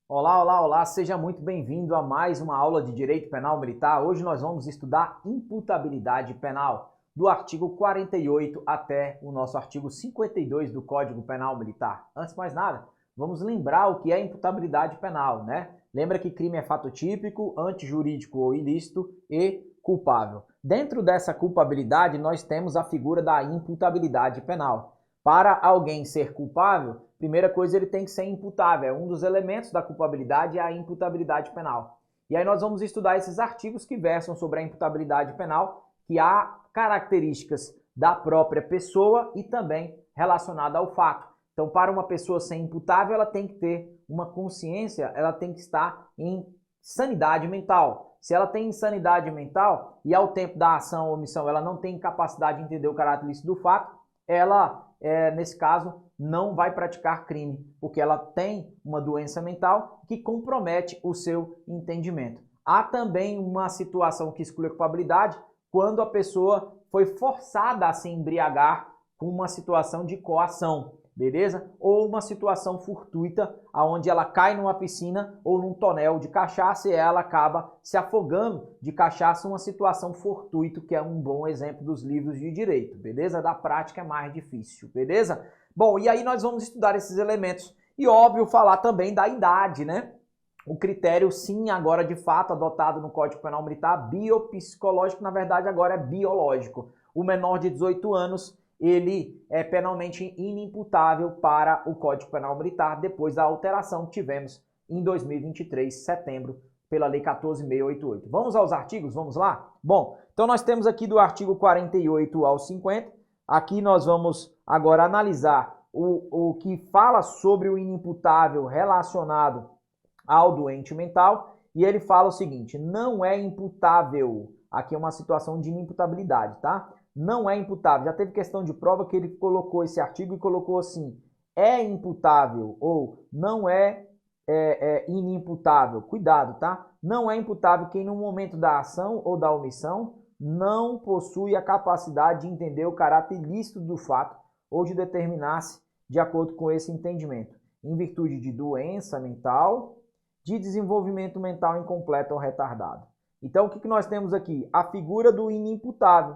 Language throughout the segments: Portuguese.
Olá, olá, olá, seja muito bem-vindo a mais uma aula de Direito Penal Militar. Hoje nós vamos estudar imputabilidade penal, do artigo 48 até o nosso artigo 52 do Código Penal Militar. Antes de mais nada, vamos lembrar o que é imputabilidade penal, né? Lembra que crime é fato típico, antijurídico ou ilícito e culpável. Dentro dessa culpabilidade, nós temos a figura da imputabilidade penal. Para alguém ser culpável, primeira coisa, ele tem que ser imputável. É um dos elementos da culpabilidade, é a imputabilidade penal. E aí nós vamos estudar esses artigos que versam sobre a imputabilidade penal, que há características da própria pessoa e também relacionada ao fato. Então, para uma pessoa ser imputável, ela tem que ter uma consciência, ela tem que estar em sanidade mental. Se ela tem insanidade mental e ao tempo da ação ou omissão ela não tem capacidade de entender o caráter ilícito do fato, ela, nesse caso, não vai praticar crime, porque ela tem uma doença mental que compromete o seu entendimento. Há também uma situação que exclui a culpabilidade quando a pessoa foi forçada a se embriagar com uma situação de coação, beleza? Ou uma situação fortuita, onde ela cai numa piscina ou num tonel de cachaça e ela acaba se afogando de cachaça, uma situação fortuita, que é um bom exemplo dos livros de direito, beleza? Da prática é mais difícil, beleza? Bom, e aí nós vamos estudar esses elementos e, óbvio, falar também da idade, né? O critério, sim, agora de fato adotado no Código Penal Militar, biopsicológico, na verdade agora é biológico. O menor de 18 anos, ele é penalmente inimputável para o Código Penal Militar depois da alteração que tivemos em 2023, setembro, pela Lei 14.688. Vamos aos artigos? Vamos lá? Bom, então nós temos aqui do artigo 48 ao 50, aqui nós vamos agora analisar o que fala sobre o inimputável relacionado ao doente mental, e ele fala o seguinte: não é imputável, aqui é uma situação de inimputabilidade, tá? Não é imputável, já teve questão de prova que ele colocou esse artigo e colocou assim, é imputável ou não é, inimputável, cuidado, tá? Não é imputável quem no momento da ação ou da omissão não possui a capacidade de entender o caráter ilícito do fato ou de determinar-se de acordo com esse entendimento, em virtude de doença mental, de desenvolvimento mental incompleto ou retardado. Então, o que nós temos aqui? A figura do inimputável,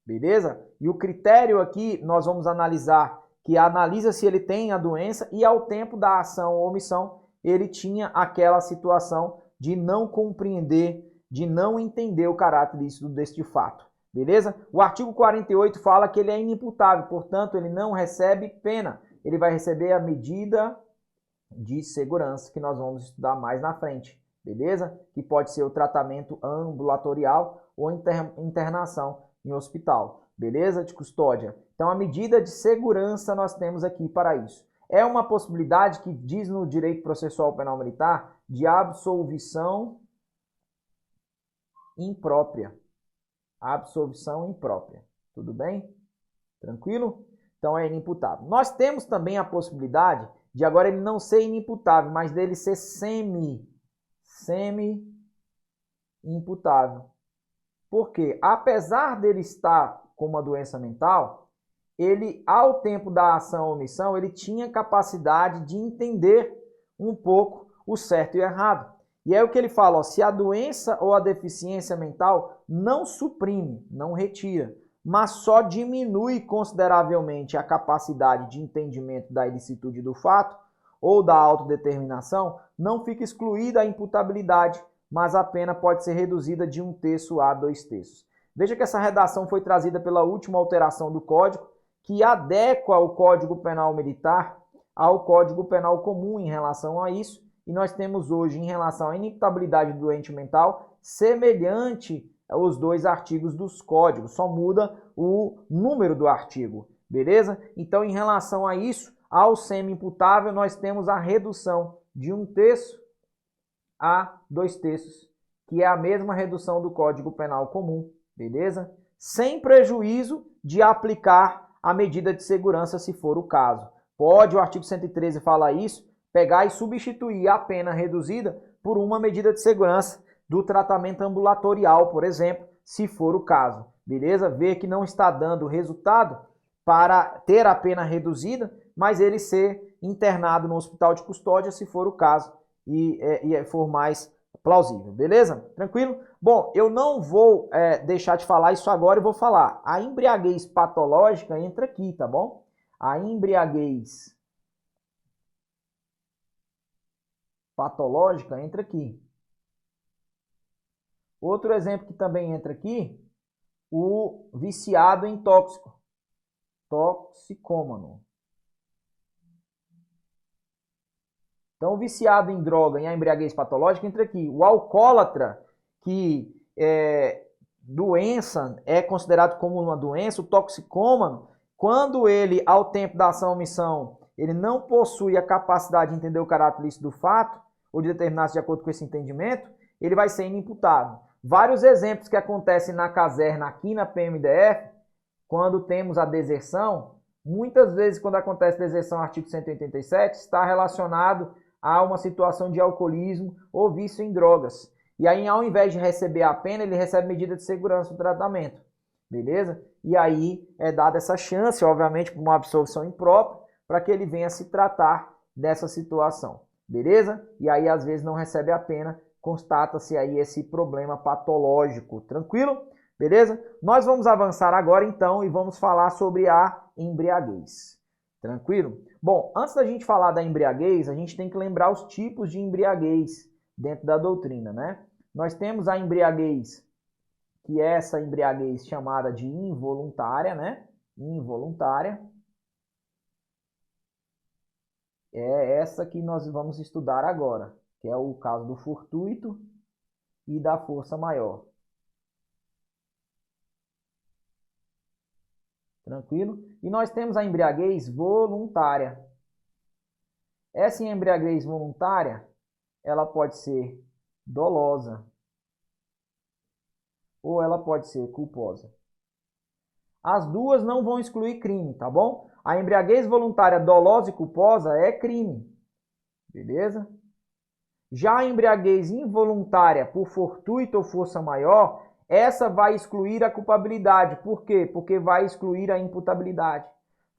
beleza? E o critério aqui, nós vamos analisar, que analisa se ele tem a doença e ao tempo da ação ou omissão, ele tinha aquela situação de não compreender, de não entender o caráter ilícito deste fato, beleza? O artigo 48 fala que ele é inimputável, portanto, ele não recebe pena. Ele vai receber a medida de segurança, que nós vamos estudar mais na frente, beleza? Que pode ser o tratamento ambulatorial ou internação em hospital, beleza? De custódia. Então, a medida de segurança nós temos aqui para isso. É uma possibilidade que diz no direito processual penal militar de absolvição imprópria. Absolvição imprópria. Tudo bem? Tranquilo? Então, é inimputável. Nós temos também a possibilidade de agora ele não ser inimputável, mas dele ser semi-imputável. Porque, apesar dele estar com uma doença mental, ele, ao tempo da ação ou omissão, ele tinha capacidade de entender um pouco o certo e o errado. E é o que ele fala, ó, se a doença ou a deficiência mental não suprime, não retira, mas só diminui consideravelmente a capacidade de entendimento da ilicitude do fato ou da autodeterminação, não fica excluída a imputabilidade, mas a pena pode ser reduzida de 1/3 a 2/3. Veja que essa redação foi trazida pela última alteração do Código, que adequa o Código Penal Militar ao Código Penal Comum em relação a isso, e nós temos hoje, em relação à inimputabilidade do doente mental, semelhante os dois artigos dos códigos, só muda o número do artigo, beleza? Então, em relação a isso, ao semi-imputável, nós temos a redução de 1/3 a 2/3, que é a mesma redução do Código Penal Comum, beleza? Sem prejuízo de aplicar a medida de segurança, se for o caso. Pode, o artigo 113 fala isso, pegar e substituir a pena reduzida por uma medida de segurança do tratamento ambulatorial, por exemplo, se for o caso. beleza? Ver que não está dando resultado para ter a pena reduzida, mas ele ser internado no hospital de custódia, se for o caso, e for mais plausível, beleza? Tranquilo? Bom, eu não vou deixar de falar isso agora e vou falar. A embriaguez patológica entra aqui, tá bom? A embriaguez patológica entra aqui. Outro exemplo que também entra aqui, o viciado em tóxico, toxicômano. Então, o viciado em droga e a embriaguez patológica entra aqui. O alcoólatra, que doença é considerado como uma doença, o toxicômano, quando ele, ao tempo da ação ou omissão, ele não possui a capacidade de entender o caráter lícito do fato, ou de determinar-se de acordo com esse entendimento, ele vai ser inimputável. Vários exemplos que acontecem na caserna aqui na PMDF, quando temos a deserção, muitas vezes quando acontece deserção, artigo 187, está relacionado a uma situação de alcoolismo ou vício em drogas. E aí, ao invés de receber a pena, ele recebe medida de segurança no tratamento. Beleza? E aí é dada essa chance, obviamente, por uma absolvição imprópria, para que ele venha se tratar dessa situação. Beleza? E aí, às vezes, não recebe a pena, constata-se aí esse problema patológico. Tranquilo? Beleza? Nós vamos avançar agora, então, e vamos falar sobre a embriaguez. Tranquilo? Bom, antes da gente falar da embriaguez, a gente tem que lembrar os tipos de embriaguez dentro da doutrina, né? Nós temos a embriaguez, que é essa embriaguez chamada de involuntária, né? Involuntária. É essa que nós vamos estudar agora, que é o caso do fortuito e da força maior. Tranquilo? E nós temos a embriaguez voluntária. Essa embriaguez voluntária, ela pode ser dolosa ou ela pode ser culposa. As duas não vão excluir crime, tá bom? A embriaguez voluntária dolosa e culposa é crime, beleza? Já a embriaguez involuntária por fortuito ou força maior, essa vai excluir a culpabilidade. Por quê? Porque vai excluir a imputabilidade.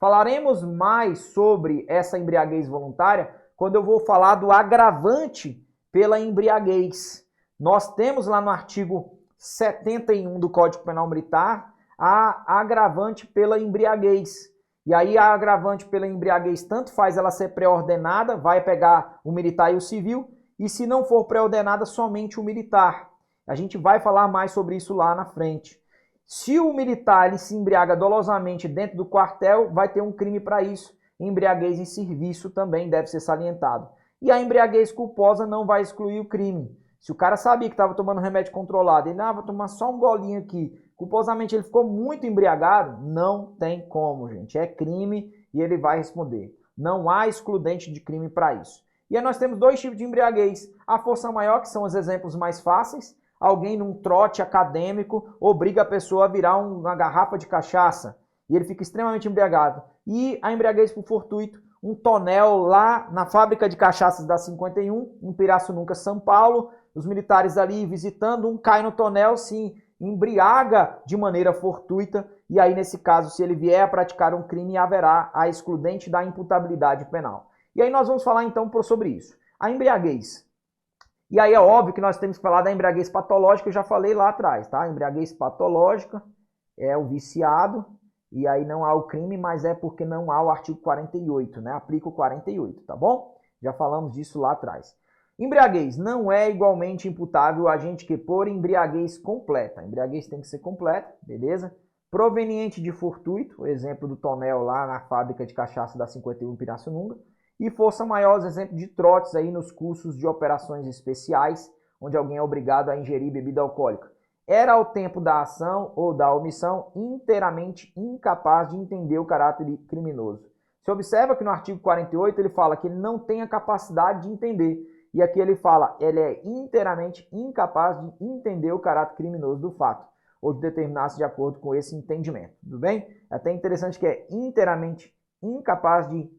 Falaremos mais sobre essa embriaguez voluntária quando eu vou falar do agravante pela embriaguez. Nós temos lá no artigo 71 do Código Penal Militar a agravante pela embriaguez. E aí a agravante pela embriaguez tanto faz ela ser pré-ordenada, vai pegar o militar e o civil, e se não for pré-ordenada, somente o militar. A gente vai falar mais sobre isso lá na frente. Se o militar ele se embriaga dolosamente dentro do quartel, vai ter um crime para isso. Embriaguez em serviço também deve ser salientado. E a embriaguez culposa não vai excluir o crime. Se o cara sabia que estava tomando remédio controlado, ele vou tomar só um golinho aqui, culposamente ele ficou muito embriagado, não tem como, gente. É crime e ele vai responder. Não há excludente de crime para isso. E aí nós temos dois tipos de embriaguez. A força maior, que são os exemplos mais fáceis. Alguém num trote acadêmico obriga a pessoa a virar uma garrafa de cachaça e ele fica extremamente embriagado. E a embriaguez por fortuito, um tonel lá na fábrica de cachaças da 51, em Pirassununga, São Paulo. Os militares ali visitando, um cai no tonel, se embriaga de maneira fortuita, e aí nesse caso, se ele vier a praticar um crime, haverá a excludente da imputabilidade penal. E aí nós vamos falar então sobre isso. A embriaguez. E aí é óbvio que nós temos que falar da embriaguez patológica, eu já falei lá atrás, tá? A embriaguez patológica é o viciado, e aí não há o crime, mas é porque não há o artigo 48, né? Aplica o 48, tá bom? Já falamos disso lá atrás. Embriaguez não é igualmente imputável a agente que por embriaguez completa. A embriaguez tem que ser completa, beleza? Proveniente de fortuito, o exemplo do tonel lá na fábrica de cachaça da 51 em Pirassununga. E força maior, exemplo de trotes aí nos cursos de operações especiais, onde alguém é obrigado a ingerir bebida alcoólica. Era ao tempo da ação ou da omissão inteiramente incapaz de entender o caráter criminoso. Se observa que no artigo 48 ele fala que ele não tem a capacidade de entender. E aqui ele fala, ele é inteiramente incapaz de entender o caráter criminoso do fato, ou de determinar-se de acordo com esse entendimento. Tudo bem? É até interessante que é inteiramente incapaz de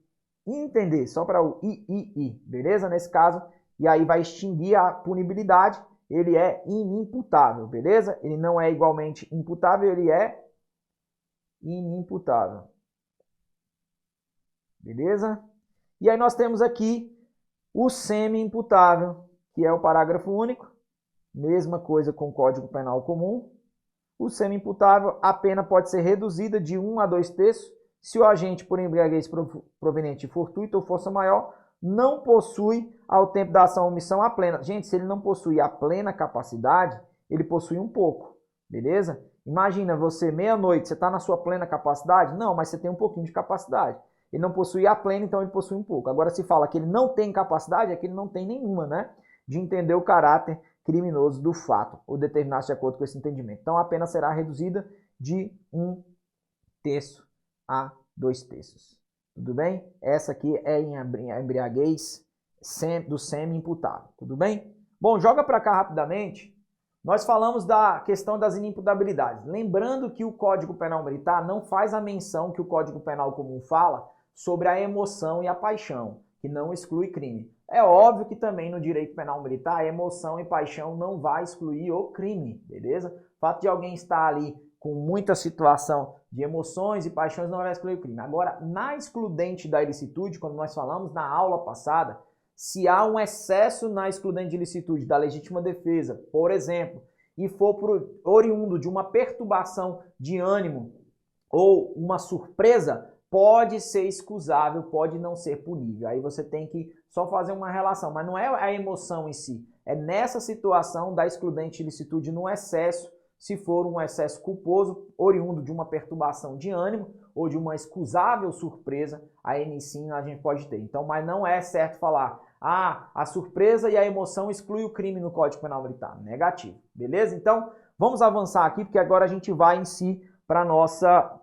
entender, só para o I, beleza? Nesse caso, e aí vai extinguir a punibilidade ele é inimputável, beleza? Ele não é igualmente imputável, ele é inimputável. Beleza? E aí nós temos aqui o semi-imputável, que é o parágrafo único. Mesma coisa com o Código Penal comum. O semi-imputável, a pena pode ser reduzida de 1 a 2 terços se o agente por embriaguez proveniente de fortuito ou força maior não possui, ao tempo da ação ou omissão, a plena. Gente, se ele não possui a plena capacidade, ele possui um pouco, beleza? Imagina você, meia-noite, você está na sua plena capacidade? Não, mas você tem um pouquinho de capacidade. Ele não possui a plena, então ele possui um pouco. Agora, se fala que ele não tem capacidade, é que ele não tem nenhuma, né? De entender o caráter criminoso do fato, ou determinar-se de acordo com esse entendimento. Então, a pena será reduzida de 1 terço a 2 terços. Tudo bem? Essa aqui é a embriaguez do semi-imputável. Tudo bem? Bom, joga para cá rapidamente. Nós falamos da questão das inimputabilidades. Lembrando que o Código Penal Militar não faz a menção que o Código Penal Comum fala sobre a emoção e a paixão, que não exclui crime. É óbvio que também no direito penal militar, a emoção e paixão não vai excluir o crime, beleza? O fato de alguém estar ali com muita situação de emoções e paixões não vai excluir o crime. Agora, na excludente da ilicitude, quando nós falamos na aula passada, se há um excesso na excludente de ilicitude da legítima defesa, por exemplo, e for oriundo de uma perturbação de ânimo ou uma surpresa, pode ser excusável, pode não ser punível. Aí você tem que só fazer uma relação, mas não é a emoção em si, é nessa situação da excludente de ilicitude no excesso, se for um excesso culposo, oriundo de uma perturbação de ânimo ou de uma excusável surpresa, aí sim a gente pode ter. Então, mas não é certo falar, a surpresa e a emoção exclui o crime no Código Penal Militar. Negativo, beleza? Então, vamos avançar aqui, porque agora a gente vai em si para a nossa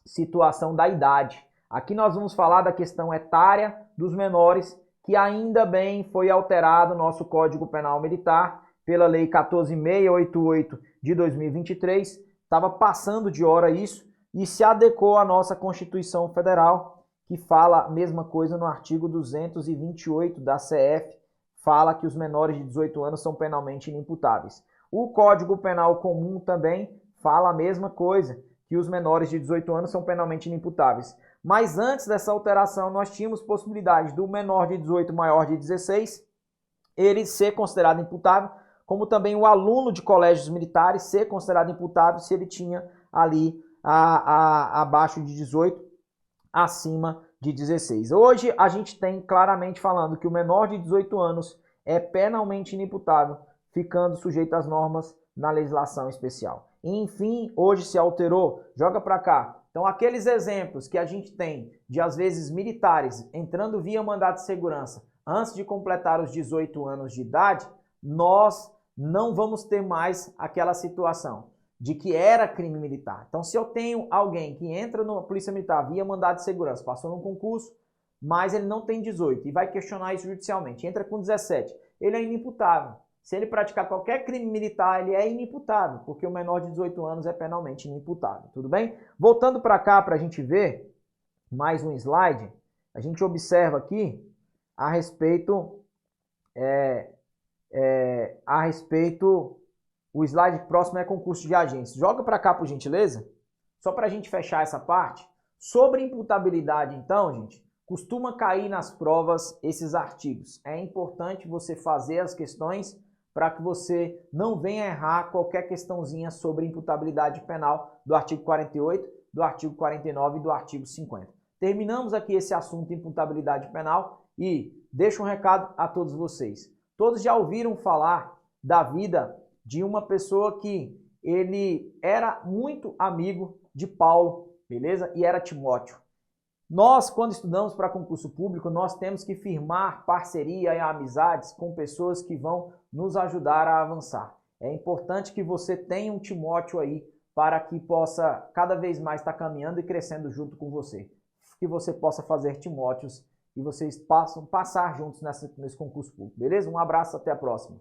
situação da idade. Aqui nós vamos falar da questão etária dos menores, que ainda bem foi alterado o nosso Código Penal Militar pela Lei 14.688 de 2023, estava passando de hora isso, e se adequou à nossa Constituição Federal, que fala a mesma coisa no artigo 228 da CF, fala que os menores de 18 anos são penalmente inimputáveis. O Código Penal Comum também fala a mesma coisa, que os menores de 18 anos são penalmente inimputáveis. Mas antes dessa alteração, nós tínhamos possibilidade do menor de 18 maior de 16, ele ser considerado imputável, como também o aluno de colégios militares ser considerado imputável se ele tinha ali abaixo de 18, acima de 16. Hoje a gente tem claramente falando que o menor de 18 anos é penalmente inimputável, ficando sujeito às normas na legislação especial. Enfim, hoje se alterou, joga para cá. Então aqueles exemplos que a gente tem de às vezes militares entrando via mandado de segurança antes de completar os 18 anos de idade, nós não vamos ter mais aquela situação de que era crime militar. Então, se eu tenho alguém que entra na Polícia Militar via mandado de segurança, passou num concurso, mas ele não tem 18 e vai questionar isso judicialmente, entra com 17, ele é inimputável. Se ele praticar qualquer crime militar, ele é inimputável, porque o menor de 18 anos é penalmente inimputável, tudo bem? Voltando para cá para a gente ver mais um slide, a gente observa aqui a respeito o slide próximo é concurso de agentes. Joga para cá, por gentileza, só para a gente fechar essa parte. Sobre imputabilidade, então, gente, costuma cair nas provas esses artigos. É importante você fazer as questões para que você não venha errar qualquer questãozinha sobre imputabilidade penal do artigo 48, do artigo 49 e do artigo 50. Terminamos aqui esse assunto de imputabilidade penal e deixo um recado a todos vocês. Todos já ouviram falar da vida de uma pessoa que ele era muito amigo de Paulo, beleza? E era Timóteo. Nós, quando estudamos para concurso público, nós temos que firmar parceria e amizades com pessoas que vão nos ajudar a avançar. É importante que você tenha um Timóteo aí para que possa cada vez mais estar caminhando e crescendo junto com você. Que você possa fazer Timóteos e vocês possam passar juntos nesse concurso público, beleza? Um abraço, até a próxima.